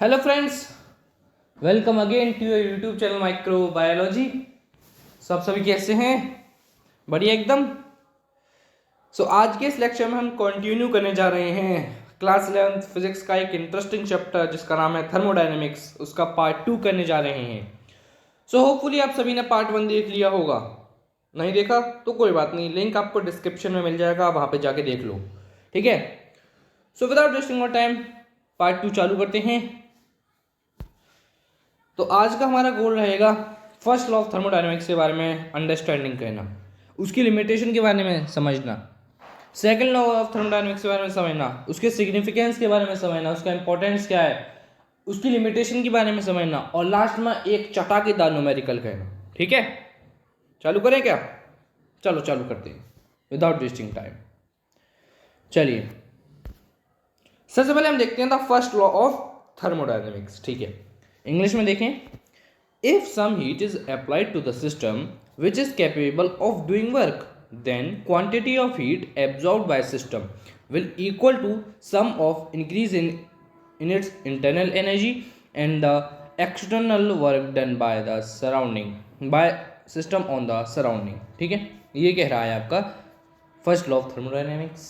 Hello friends, welcome again to your YouTube channel microbiology. सब सभी कैसे हैं? बढ़िया एकदम। आज के इस लेक्चर में हम कंटिन्यू करने जा रहे हैं क्लास 11th फिजिक्स का एक इंटरेस्टिंग चैप्टर जिसका नाम है थर्मोडायनेमिक्स। उसका पार्ट 2 करने जा रहे हैं। होपफुली आप सभी ने पार्ट 1 देख लिया होगा। नहीं देखा तो कोई बात नहीं, लिंक आपको डिस्क्रिप्शन में मिल जाएगा, वहाँ पे जाके देख लो। ठीक है। Without wasting more time part 2 चालू करते हैं। तो आज का हमारा गोल रहेगा फर्स्ट लॉ ऑफ थर्मोडायनेमिक्स के बारे में अंडरस्टैंडिंग करना, उसकी लिमिटेशन के बारे में समझना, सेकंड लॉ ऑफ थर्मोडायनेमिक्स के बारे में समझना, उसके सिग्निफिकेंस के बारे में समझना, उसका इंपॉर्टेंस क्या है, उसकी लिमिटेशन के बारे में समझना, और लास्ट में एक चटाकेदार न्यूमेरिकल कहना। ठीक है, चालू करें क्या? चलो चालू करते हैं विदाउट वेस्टिंग टाइम। चलिए, सबसे पहले हम देखते हैं the first law of thermodynamics. ठीक है, इंग्लिश में देखें। If some heat is applied to the system which is capable of doing work, then quantity of heat absorbed by system will equal to sum of increase in its internal energy and the external work done by the surrounding by system on the surrounding। ठीक है, ये कह रहा है आपका first law of thermodynamics.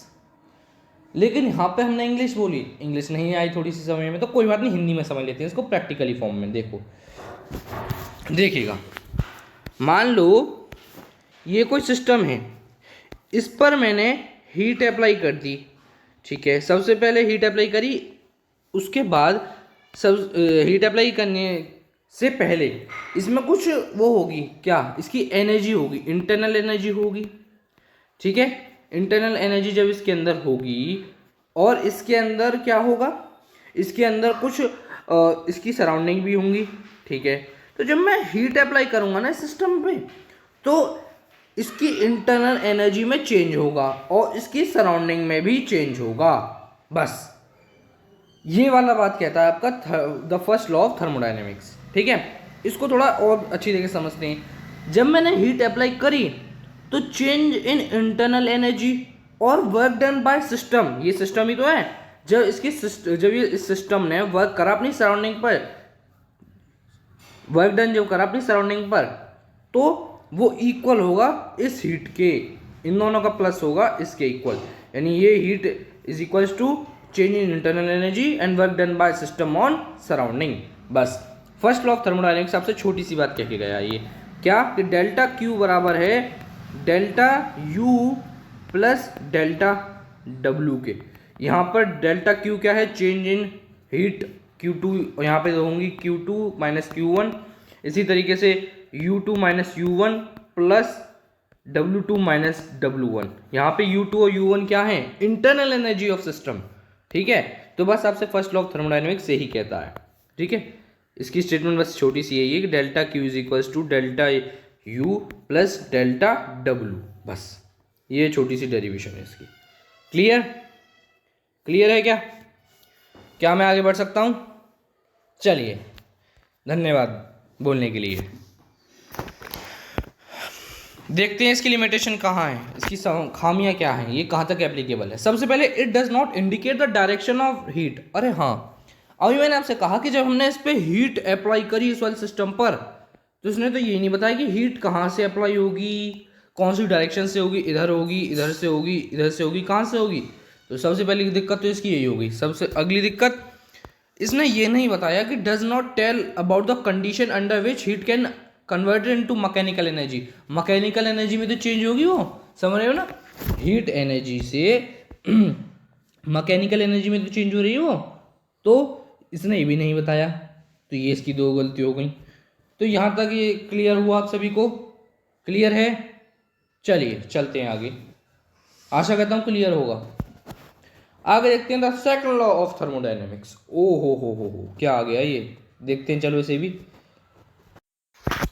लेकिन यहाँ पे हमने इंग्लिश बोली, इंग्लिश नहीं आई थोड़ी सी समझ में, तो कोई बात नहीं, हिंदी में समझ लेते हैं इसको प्रैक्टिकली फॉर्म में। देखिएगा, मान लो ये कोई सिस्टम है, इस पर मैंने हीट अप्लाई कर दी। ठीक है, सबसे पहले हीट अप्लाई करी, उसके बाद हीट अप्लाई करने से पहले इसमें कुछ वो होगी, क्या इसकी एनर्जी होगी, इंटरनल एनर्जी होगी। ठीक है, इंटरनल एनर्जी जब इसके अंदर होगी और इसके अंदर क्या होगा, इसके अंदर कुछ इसकी सराउंडिंग भी होंगी। ठीक है, तो जब मैं हीट अप्लाई करूँगा ना सिस्टम पे, तो इसकी इंटरनल एनर्जी में चेंज होगा और इसकी सराउंडिंग में भी चेंज होगा। बस ये वाला बात कहता है आपका the first law of thermodynamics. ठीक है, इसको थोड़ा और अच्छी तरीके से समझते हैं। जब मैंने हीट अप्लाई करी तो चेंज इन इंटरनल एनर्जी और वर्क डन बाय सिस्टम, ये सिस्टम ही तो है। जब ये इस सिस्टम ने वर्क करा अपनी सराउंडिंग पर, वर्क डन जब करा अपनी सराउंडिंग पर, तो वो इक्वल होगा इस हीट के, इन दोनों का प्लस होगा इसके इक्वल, यानी ये heat is equals to change in internal energy and work done by system on surrounding. बस फर्स्ट लॉ ऑफ थर्मोडायनेमिक्स आपसे छोटी सी बात कह के गया, ये क्या कि डेल्टा क्यू बराबर है delta U plus delta W के। यहाँ पर डेल्टा क्यू क्या है, चेंज इन हीट Q2, यहाँ पे होंगी Q2 माइनस Q1, इसी तरीके से U2 minus U1 plus W2 minus W1। यहाँ पे U2 और U1 क्या है, इंटरनल एनर्जी ऑफ सिस्टम। ठीक है, तो बस आपसे फर्स्ट लॉ ऑफ थर्मोडायनेमिक्स से ही कहता है। ठीक है, इसकी स्टेटमेंट बस छोटी सी यही है कि delta Q is equals to delta U plus delta W। बस ये छोटी सी डेरिवेशन है इसकी। क्लियर? क्लियर है क्या मैं आगे बढ़ सकता हूँ? चलिए, धन्यवाद बोलने के लिए। देखते हैं इसकी लिमिटेशन कहाँ है, इसकी खामियां क्या हैं, ये कहाँ तक एप्लीकेबल है। सबसे पहले, it does not indicate the direction of heat. अरे हाँ, अभी मैंने आपसे कहा कि जब हमने इस पर हीट अप्लाई करी इस वाले सिस्टम पर, तो इसने तो ये नहीं बताया कि हीट कहाँ से अप्लाई होगी, कौन सी डायरेक्शन से होगी, इधर होगी, इधर से होगी, इधर से होगी, कहाँ से होगी। तो सबसे पहली दिक्कत तो इसकी यही होगी। सबसे अगली दिक्कत, इसने ये नहीं बताया कि does not tell about the condition under which heat can converted into mechanical energy. Mechanical energy में तो चेंज होगी, वो समझ रहे हो ना, हीट एनर्जी से मैकेनिकल एनर्जी में तो चेंज हो रही है वो, तो इसने ये भी नहीं बताया। तो ये इसकी दो गलती हो गई। तो यहाँ तक ये क्लियर हुआ, आप सभी को क्लियर है? चलिए चलते हैं आगे, आशा करता हूँ क्लियर होगा। आगे देखते हैं the second law of thermodynamics. ओ हो क्या आ गया ये, देखते हैं चलो इसे भी।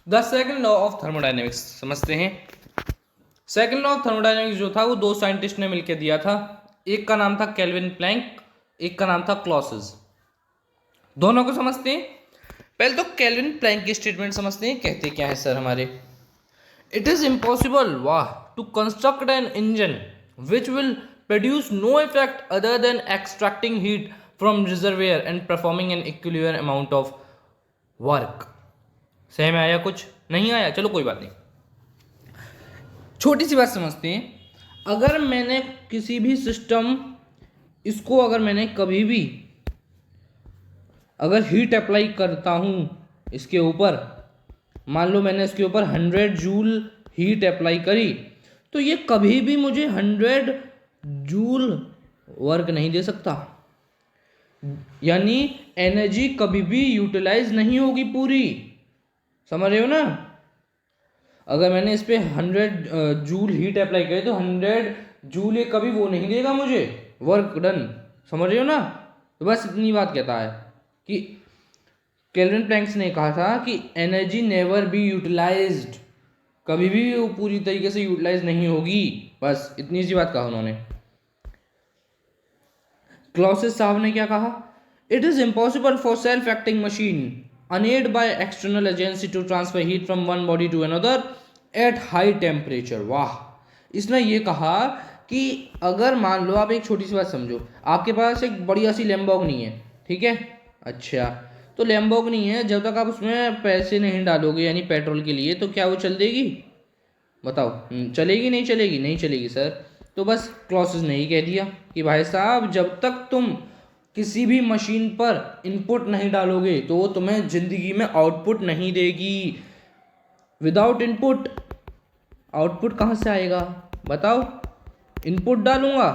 The second law of thermodynamics समझते हैं। सेकंड लॉ ऑफ थर्मोडायनेमिक्स जो था वो दो साइंटिस्ट ने मिलकर दिया था। एक का नाम था केल्विन प्लैंक, एक का नाम था क्लॉसिस। दोनों को समझते हैं। पहले तो केल्विन प्लैंक की स्टेटमेंट समझते हैं, कहते क्या है सर हमारे। It is impossible to construct an engine which will produce no effect other than extracting heat from reservoir and performing an equilibrium amount of work. सही में आया? कुछ नहीं आया? चलो कोई बात नहीं, छोटी सी बात समझते हैं। अगर मैंने किसी भी सिस्टम, इसको अगर मैंने कभी भी अगर हीट अप्लाई करता हूं इसके ऊपर, मान लो मैंने इसके ऊपर 100 जूल हीट अप्लाई करी, तो ये कभी भी मुझे 100 जूल वर्क नहीं दे सकता, यानी एनर्जी कभी भी यूटिलाइज नहीं होगी पूरी। समझ रहे हो ना? अगर मैंने इस पे 100 जूल हीट अप्लाई करी तो 100 जूल ये कभी वो नहीं देगा मुझे वर्क डन। समझ रहे हो ना? तो बस इतनी बात कहता है कि केल्विन प्लैंक्स ने कहा था कि एनर्जी नेवर बी यूटिलाइज्ड, कभी भी वो पूरी तरीके से यूटिलाइज नहीं होगी। बस इतनी सी बात कहा उन्होंने। क्लॉसेस साहब ने क्या कहा? It is impossible for self acting machine unaided by external agency to transfer heat from one body to another at high temperature. वाह! इसने ये कहा कि अगर मान लो, आप एक छोटी सी बात समझो, आपके पास एक बढ़िया सी लैम्बोर्गिनी है, ठीक है? अच्छा, तो लैम्बोर्गिनी है, जब तक आप उसमें पैसे नहीं डालोगे यानी पेट्रोल के लिए, तो क्या वो चल देगी? बताओ, चलेगी नहीं चलेगी? नहीं चलेगी सर। तो बस क्लॉसेस ने ही कह दिया कि भाई साहब, जब तक तुम किसी भी मशीन पर इनपुट नहीं डालोगे तो वो तुम्हें जिंदगी में आउटपुट नहीं देगी। विदाउट इनपुट आउटपुट कहाँ से आएगा? बताओ। इनपुट डालूंगा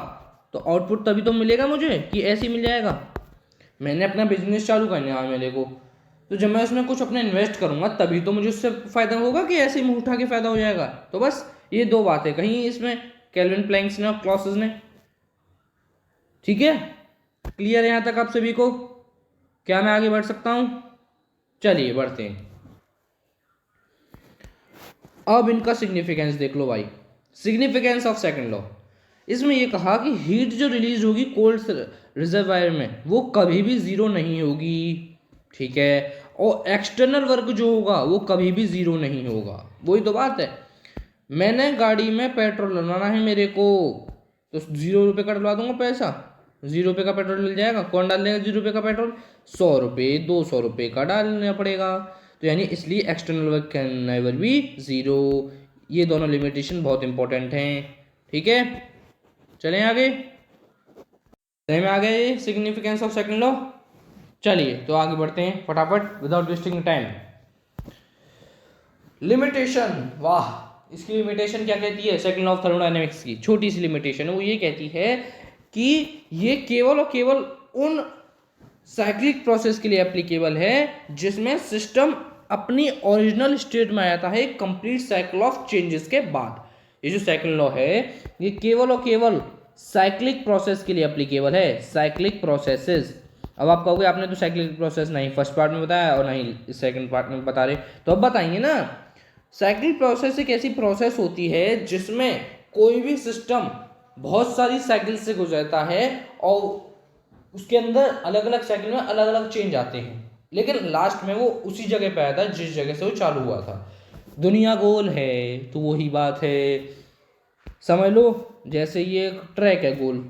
तो आउटपुट तभी तो मिलेगा मुझे, कि ऐसे ही मिल जाएगा? मैंने अपना बिजनेस चालू करना है मेरे को, तो जब मैं उसमें कुछ अपना इन्वेस्ट करूंगा तभी तो मुझे उससे फायदा होगा, कि ऐसे ही मुंह उठा के फायदा हो जाएगा? तो बस ये दो बातें कहीं इसमें केल्विन प्लैंक्स ने और क्लॉसेस ने। ठीक है, क्लियर है यहां तक आप सभी को? क्या मैं आगे बढ़ सकता हूं? चलिए बढ़ते हैं। अब इनका सिग्निफिकेंस देख लो भाई। सिग्निफिकेंस ऑफ सेकंड लॉ, इसमें ये कहा कि हीट जो रिलीज होगी कोल्ड रिजर्वायर में वो कभी भी जीरो नहीं होगी, ठीक है? और एक्सटर्नल वर्क जो होगा वो कभी भी जीरो नहीं होगा। वही तो बात है, मैंने गाड़ी में पेट्रोल डलवाना है मेरे को, तो 0 रुपये का डलवा दूंगा पैसा, 0 रुपये का पेट्रोल मिल जाएगा। कौन डाल देगा 0 रुपये का पेट्रोल? 100 रुपये 200 रुपये का डालना पड़ेगा। तो यानी इसलिए external work can never be zero. ये दोनों लिमिटेशन बहुत इंपॉर्टेंट हैं, ठीक है? चलें आगे, सही में आ गए सिग्निफिकेंस ऑफ सेकंड लॉ। चलिए तो आगे बढ़ते हैं फटाफट विदाउट वेस्टिंग टाइम। लिमिटेशन, वाह! इसकी लिमिटेशन क्या कहती है? सेकंड लॉ ऑफ थर्मोडायनेमिक्स की छोटी सी लिमिटेशन है, वो ये कहती है कि ये केवल और केवल उन साइक्लिक प्रोसेस के लिए एप्लीकेबल है जिसमें सिस्टम अपनी ओरिजिनल स्टेट में आता है कंप्लीट साइकिल ऑफ चेंजेस के बाद। ये जो साइकिल लॉ है ये केवल और केवल साइक्लिक प्रोसेस के लिए एप्लीकेबल है, साइक्लिक प्रोसेसेस। अब आप कहोगे आपने तो साइक्लिक प्रोसेस नहीं फर्स्ट पार्ट में बताया और नहीं सेकंड पार्ट में बता रहे, तो अब बताएंगे ना। साइक्लिक प्रोसेस एक ऐसी प्रोसेस होती है जिसमें कोई भी सिस्टम बहुत सारी साइकिल से गुजरता है और उसके अंदर अलग अलग साइकिल में अलग अलग चेंज आते हैं, लेकिन लास्ट में वो उसी जगह पे आया था जिस जगह से वो चालू हुआ था। दुनिया गोल है तो वही बात है, समझ लो जैसे ये एक ट्रैक है गोल,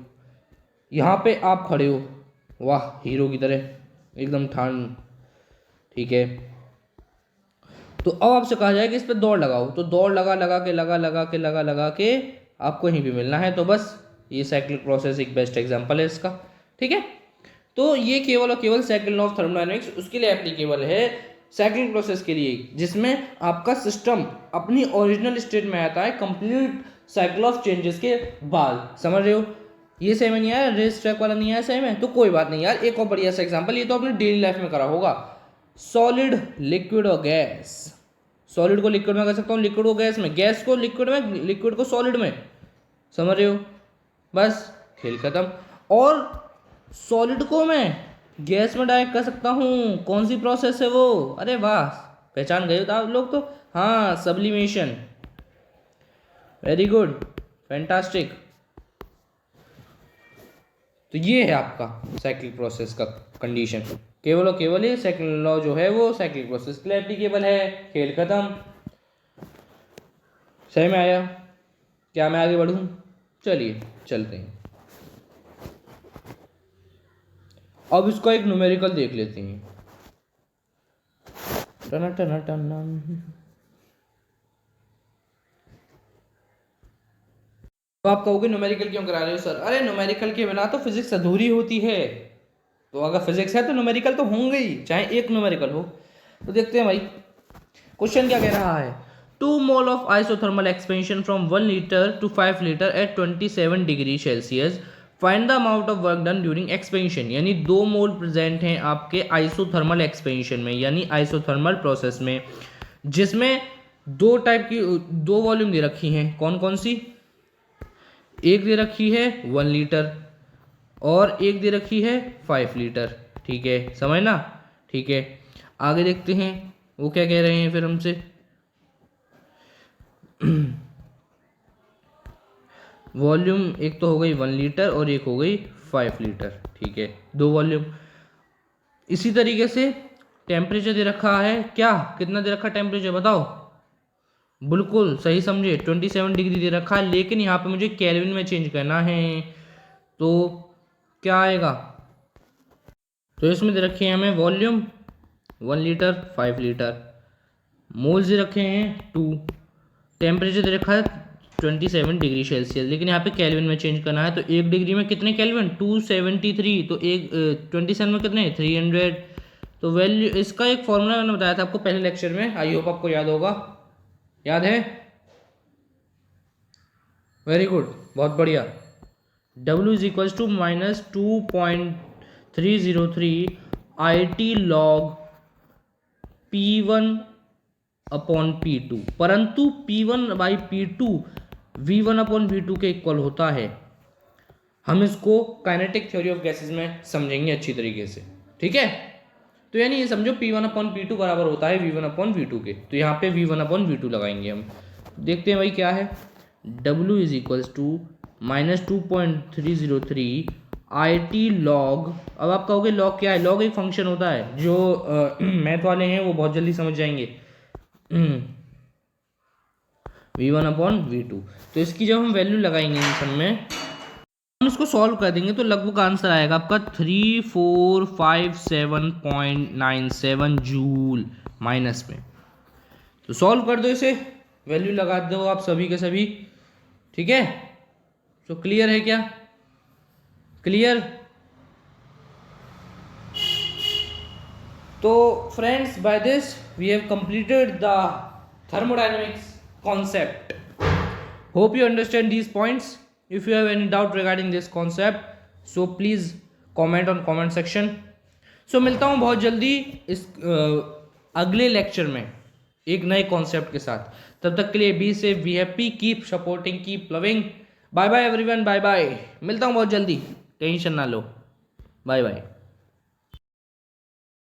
यहाँ पे आप खड़े हो, वाह हीरो की तरह एकदम ठान, ठीक है? तो अब आपसे कहा जाए कि इस पर दौड़ लगाओ, तो दौड़ लगा के आपको यहीं पे मिलना है। तो बस ये साइक्लिक प्रोसेस एक बेस्ट एग्जांपल है इसका, ठीक है? तो ये केवल और केवल सेकंड लॉ ऑफ थर्मोडायनेमिक्स उसके लिए एप्लीकेबल है, साइक्लिक प्रोसेस के लिए, जिसमें आपका सिस्टम अपनी ओरिजिनल स्टेट में आता है कंप्लीट साइकिल ऑफ चेंजेस के बाद। समझ रहे हो? ये सही में नहीं आया, रेस ट्रैक वाला नहीं आया सही में, तो कोई बात नहीं यार, एक और बढ़िया सा एग्जांपल, ये तो आपने डेली लाइफ में करा होगा। सॉलिड, लिक्विड और गैस। सॉलिड को लिक्विड में कर सकता हूँ, लिक्विड को गैस में, गैस को लिक्विड में, लिक्विड को सॉलिड में। समझ रहे हो? बस खेल खत्म। और सॉलिड को मैं गैस में डायरेक्ट कर सकता हूँ, कौन सी प्रोसेस है वो? अरे वाह, पहचान गए हो आप लोग तो। हाँ, सब्लिमेशन। Very good, fantastic. तो ये है आपका साइक्लिक प्रोसेस का कंडीशन, केवल और केवल ये सेकंड लॉ जो है वो साइक्लिक प्रोसेस के लिए एप्लीकेबल है। खेल खत्म, सही में आया? क्या मैं आगे बढ़ूं? चलिए चलते हैं। अब इसका एक न्यूमेरिकल देख लेते हैं। टना टना टना। तो आप कहोगे न्यूमेरिकल क्यों करा रहे हो सर? अरे न्यूमेरिकल के बिना तो फिजिक्स अधूरी होती है। तो अगर फिजिक्स है तो न्यूमेरिकल तो होंगे ही, चाहे एक न्यूमेरिकल हो। तो देखते हैं भाई क्वेश्चन क्या कह रहा है। 2 mole of isothermal expansion from 1 litre to 5 litre at 27 degree Celsius, find the amount of work done during expansion. यानी 2 मोल प्रेजेंट हैं आपके आइसोथर्मल एक्सपेंशन में, यानी आइसोथर्मल प्रोसेस में, जिसमें दो टाइप की दो वॉल्यूम दे रखी हैं। कौन कौन सी? एक दे रखी है 1 लीटर और एक दे रखी है 5 लीटर। ठीक है, समझना? ठीक है, आगे देखते हैं वो क्या कह रहे हैं फिर हमसे। वॉल्यूम एक तो हो गई 1 लीटर और एक हो गई 5 लीटर। ठीक है, दो वॉल्यूम। इसी तरीके से टेम्परेचर दे रखा है, क्या कितना दे रखा टेम्परेचर बताओ? बिल्कुल सही समझे, 27 डिग्री दे रखा है, लेकिन यहाँ पे मुझे केल्विन में चेंज करना है। तो क्या आएगा? तो इसमें दे रखे हैं हमें वॉल्यूम 1 लीटर 5 लीटर, मोल्स दे रखे हैं 2, टेम्परेचर दे रखा है 27 डिग्री सेल्सियस, लेकिन यहाँ पे केल्विन में चेंज करना है। तो 1 डिग्री में कितने केल्विन? 273। तो एक 27 में कितने? 300। तो वैल्यू इसका एक फॉर्मूला मैंने बताया था आपको पहले लेक्चर में, आई होप आपको याद होगा। याद है? वेरी गुड, बहुत बढ़िया। W is equals to -2.303 IT log P1 upon P2, परंतु P1 by P2 V1 upon V2 के इक्वल होता है। हम इसको काइनेटिक थ्योरी ऑफ गैसेस में समझेंगे अच्छी तरीके से। ठीक है, तो यानी ये समझो P1 अपॉन P2 बराबर होता है V1 अपॉन V2 के। तो यहाँ पे V1 अपॉन V2 लगाएंगे हम। देखते हैं भाई क्या है। W is equals to -2.303 IT log। अब आप कहोगे लॉग क्या है? लॉग एक फंक्शन होता है, जो मैथ वाले हैं वो बहुत जल्दी समझ जाएंगे। V1 upon V2। तो इसकी जब हम वैल्यू लगाएंगे इन सब में, हम इसको सॉल्व कर देंगे तो लगभग आंसर आएगा आपका 3457.97 जूल माइनस में। तो सॉल्व कर दो इसे, वैल्यू लगा दो आप सभी के सभी। ठीक है, तो क्लियर है क्या? क्लियर? तो friends, by this we have completed the thermodynamics concept. Hope you understand these points. If you have any doubt regarding this concept, so please comment on comment section. So मिलता हूँ बहुत जल्दी इस अगले lecture में एक नए कॉन्सेप्ट के साथ। तब तक के लिए be safe, be happy, keep supporting, keep loving. Bye bye everyone, bye bye. मिलता हूँ बहुत जल्दी, टेंशन ना लो। Bye bye.